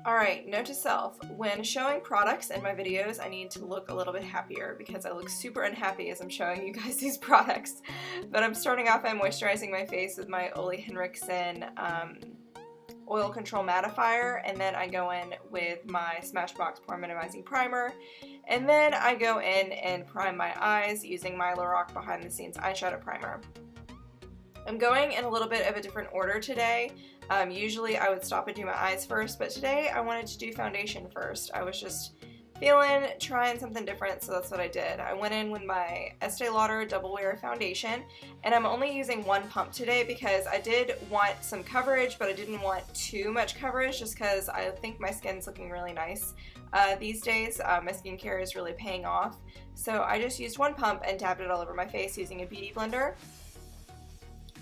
Alright, note to self, when showing products in my videos, I need to look a little bit happier because I look super unhappy as I'm showing you guys these products. But I'm starting off by moisturizing my face with my Ole Henrikson Oil Control Mattifier, and then I go in with my Smashbox Pore Minimizing Primer, and then I go in and prime my eyes using my Lorac Behind the Scenes Eyeshadow Primer. I'm going in a little bit of a different order today. Usually I would stop and do my eyes first, but today I wanted to do foundation first. I was just trying something different, so that's what I did. I went in with my Estee Lauder Double Wear Foundation, and I'm only using one pump today because I did want some coverage, but I didn't want too much coverage just because I think my skin's looking really nice these days. My skincare is really paying off. So I just used one pump and dabbed it all over my face using a beauty blender.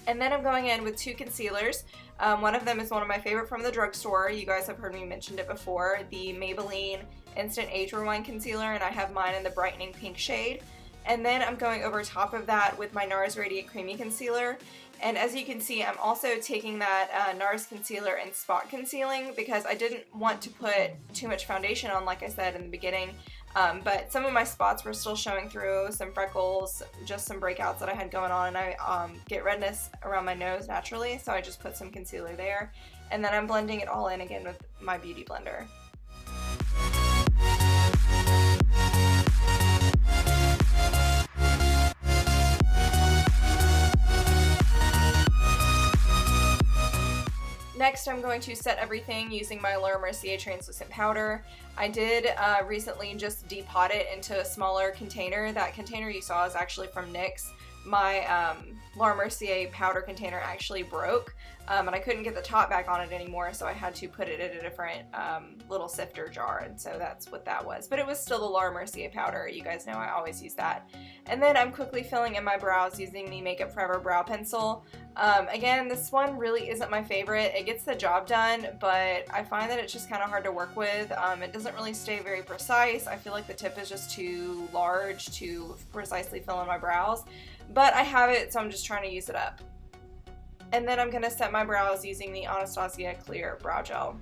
And then I'm going in with two concealers. One of them is one of my favorite from the drugstore. You guys have heard me mention it before. The Maybelline Instant Age Rewind Concealer, and I have mine in the brightening pink shade. And then I'm going over top of that with my NARS Radiant Creamy Concealer. And as you can see, I'm also taking that NARS concealer and spot concealing because I didn't want to put too much foundation on, like I said in the beginning. But some of my spots were still showing through, some freckles, just some breakouts that I had going on, and I get redness around my nose naturally, so I just put some concealer there. And then I'm blending it all in again with my beauty blender. Next, I'm going to set everything using my Mercier translucent powder. I did recently just depot it into a smaller container. That container you saw is actually from NYX. My Mercier powder container actually broke, and I couldn't get the top back on it anymore, so I had to put it in a different little sifter jar, and so that's what that was. But it was still the Mercier powder. You guys know I always use that. And then I'm quickly filling in my brows using the Makeup Forever brow pencil. Again, this one really isn't my favorite. It gets the job done, but I find that it's just kind of hard to work with. It doesn't really stay very precise. I feel like the tip is just too large to precisely fill in my brows. But I have it, so I'm just trying to use it up. And then I'm going to set my brows using the Anastasia Clear Brow Gel.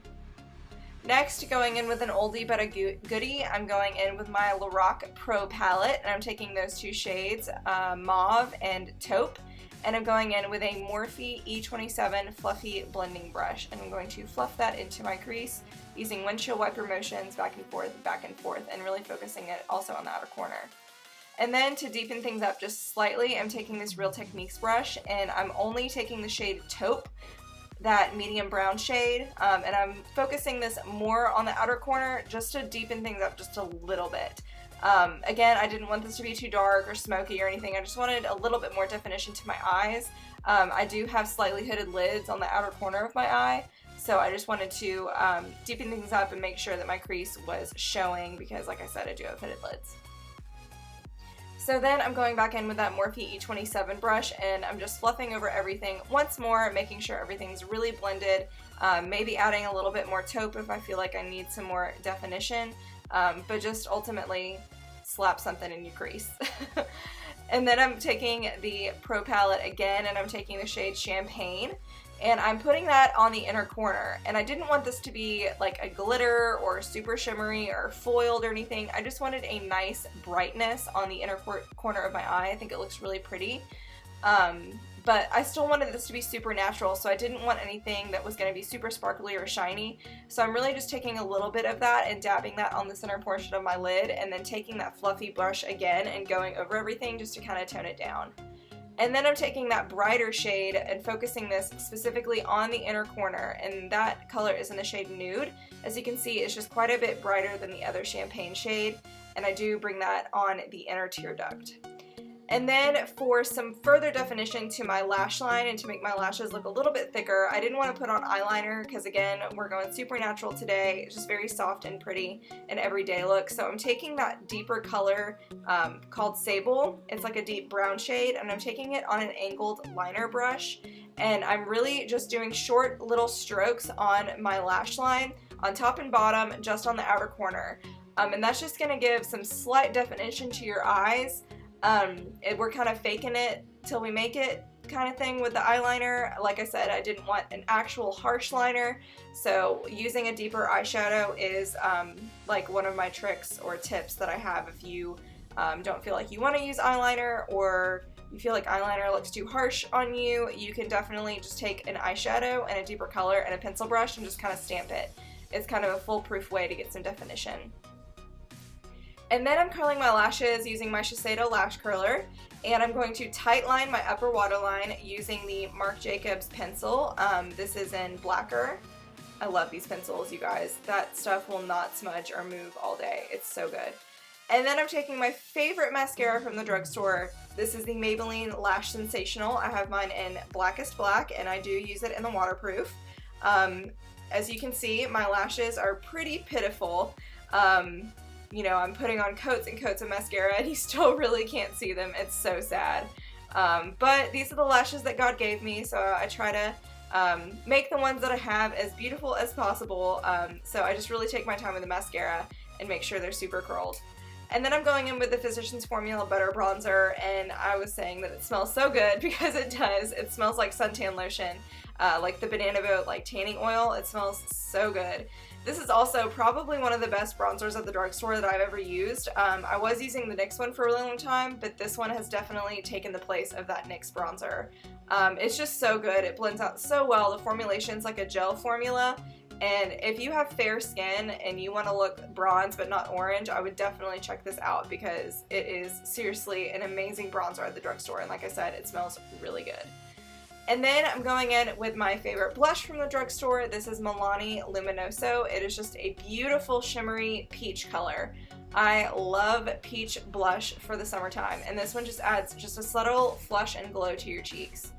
Next, going in with an oldie but a goodie, I'm going in with my Lorac Pro palette, and I'm taking those two shades, Mauve and Taupe, and I'm going in with a Morphe E27 fluffy blending brush, and I'm going to fluff that into my crease using windshield wiper motions back and forth, and really focusing it also on the outer corner. And then to deepen things up just slightly, I'm taking this Real Techniques brush, and I'm only taking the shade Taupe, that medium brown shade, and I'm focusing this more on the outer corner just to deepen things up just a little bit. Again, I didn't want this to be too dark or smoky or anything. I just wanted a little bit more definition to my eyes. I do have slightly hooded lids on the outer corner of my eye, so I just wanted to deepen things up and make sure that my crease was showing because, like I said, I do have hooded lids. So then I'm going back in with that Morphe E27 brush, and I'm just fluffing over everything once more, making sure everything's really blended, maybe adding a little bit more taupe if I feel like I need some more definition, but just ultimately slap something in your crease. And then I'm taking the Pro palette again, and I'm taking the shade Champagne, and I'm putting that on the inner corner. And I didn't want this to be like a glitter or super shimmery or foiled or anything. I just wanted a nice brightness on the inner corner of my eye. I think it looks really pretty. But I still wanted this to be super natural, so I didn't want anything that was going to be super sparkly or shiny. So I'm really just taking a little bit of that and dabbing that on the center portion of my lid, and then taking that fluffy brush again and going over everything just to kind of tone it down. And then I'm taking that brighter shade and focusing this specifically on the inner corner, and that color is in the shade Nude. As you can see, it's just quite a bit brighter than the other Champagne shade, and I do bring that on the inner tear duct. And then for some further definition to my lash line and to make my lashes look a little bit thicker, I didn't want to put on eyeliner because, again, we're going super natural today. It's just very soft and pretty, an everyday look. So I'm taking that deeper color called Sable. It's like a deep brown shade, and I'm taking it on an angled liner brush. And I'm really just doing short little strokes on my lash line, on top and bottom, just on the outer corner. And that's just going to give some slight definition to your eyes. We're kind of faking it till we make it kind of thing with the eyeliner. Like I said, I didn't want an actual harsh liner, so using a deeper eyeshadow is like one of my tricks or tips that I have if you don't feel like you want to use eyeliner, or you feel like eyeliner looks too harsh on you. You can definitely just take an eyeshadow and a deeper color and a pencil brush and just kind of stamp it. It's kind of a foolproof way to get some definition. And then I'm curling my lashes using my Shiseido lash curler, and I'm going to tight line my upper waterline using the Marc Jacobs pencil. This is in Blacquer. I love these pencils, you guys. That stuff will not smudge or move all day. It's so good. And then I'm taking my favorite mascara from the drugstore. This is the Maybelline Lash Sensational. I have mine in Blackest Black, and I do use it in the waterproof. As you can see, my lashes are pretty pitiful. You know, I'm putting on coats and coats of mascara, and you still really can't see them. It's so sad. But these are the lashes that God gave me, so I try to make the ones that I have as beautiful as possible. So I just really take my time with the mascara and make sure they're super curled. And then I'm going in with the Physicians Formula Butter Bronzer, and I was saying that it smells so good because it does. It smells like suntan lotion, like the Banana Boat like tanning oil. It smells so good. This is also probably one of the best bronzers at the drugstore that I've ever used. I was using the NYX one for a really long time, but this one has definitely taken the place of that NYX bronzer. It's just so good. It blends out so well. The formulation's like a gel formula. And if you have fair skin and you want to look bronze but not orange, I would definitely check this out because it is seriously an amazing bronzer at the drugstore. And like I said, it smells really good. And then I'm going in with my favorite blush from the drugstore. This is Milani Luminoso. It is just a beautiful shimmery peach color. I love peach blush for the summertime, and this one just adds just a subtle flush and glow to your cheeks.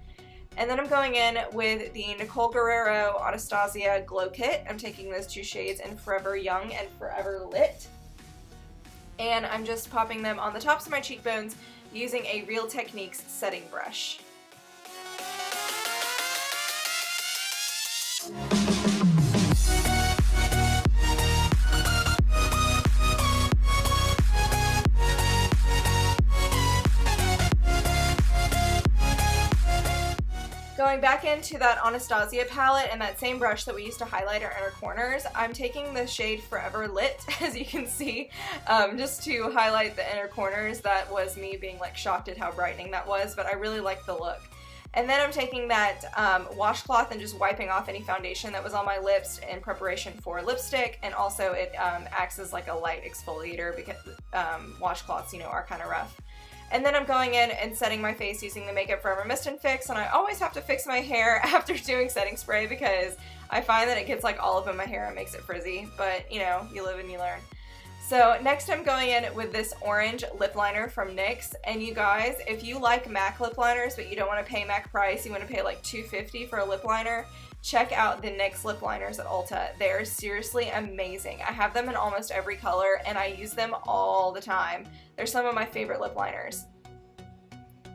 And then I'm going in with the Nicole Guerriero Anastasia Glow Kit. I'm taking those two shades in Forever Young and Forever Lit. And I'm just popping them on the tops of my cheekbones using a Real Techniques setting brush. Going back into that Anastasia palette and that same brush that we used to highlight our inner corners, I'm taking the shade Forever Lit, as you can see, just to highlight the inner corners. That was me being like shocked at how brightening that was, but I really like the look. And then I'm taking that washcloth and just wiping off any foundation that was on my lips in preparation for lipstick, and also it acts as like a light exfoliator because washcloths, you know, are kind of rough. And then I'm going in and setting my face using the Makeup Forever Mist and Fix, and I always have to fix my hair after doing setting spray because I find that it gets like all up in my hair and makes it frizzy, but you know, you live and you learn. So next I'm going in with this orange lip liner from NYX, and you guys, if you like MAC lip liners but you don't want to pay MAC price, you want to pay like $2.50 for a lip liner, check out the NYX lip liners at Ulta. They're seriously amazing. I have them in almost every color and I use them all the time. They're some of my favorite lip liners.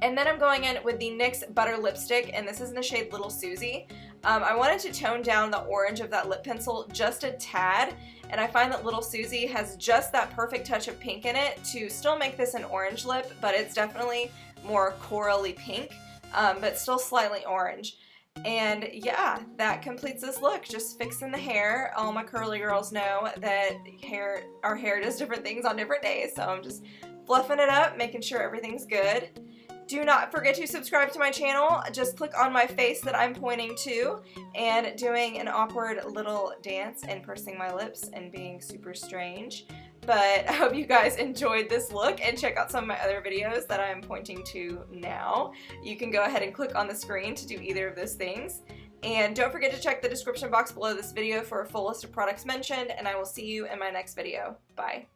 And then I'm going in with the NYX Butter Lipstick, and this is in the shade Little Susie. I wanted to tone down the orange of that lip pencil just a tad, and I find that Little Susie has just that perfect touch of pink in it to still make this an orange lip, but it's definitely more corally pink, but still slightly orange. And yeah, that completes this look, just fixing the hair. All my curly girls know that our hair does different things on different days, so I'm just fluffing it up, making sure everything's good. Do not forget to subscribe to my channel. Just click on my face that I'm pointing to and doing an awkward little dance and pursing my lips and being super strange. But I hope you guys enjoyed this look, and check out some of my other videos that I'm pointing to now. You can go ahead and click on the screen to do either of those things. And don't forget to check the description box below this video for a full list of products mentioned, and I will see you in my next video. Bye.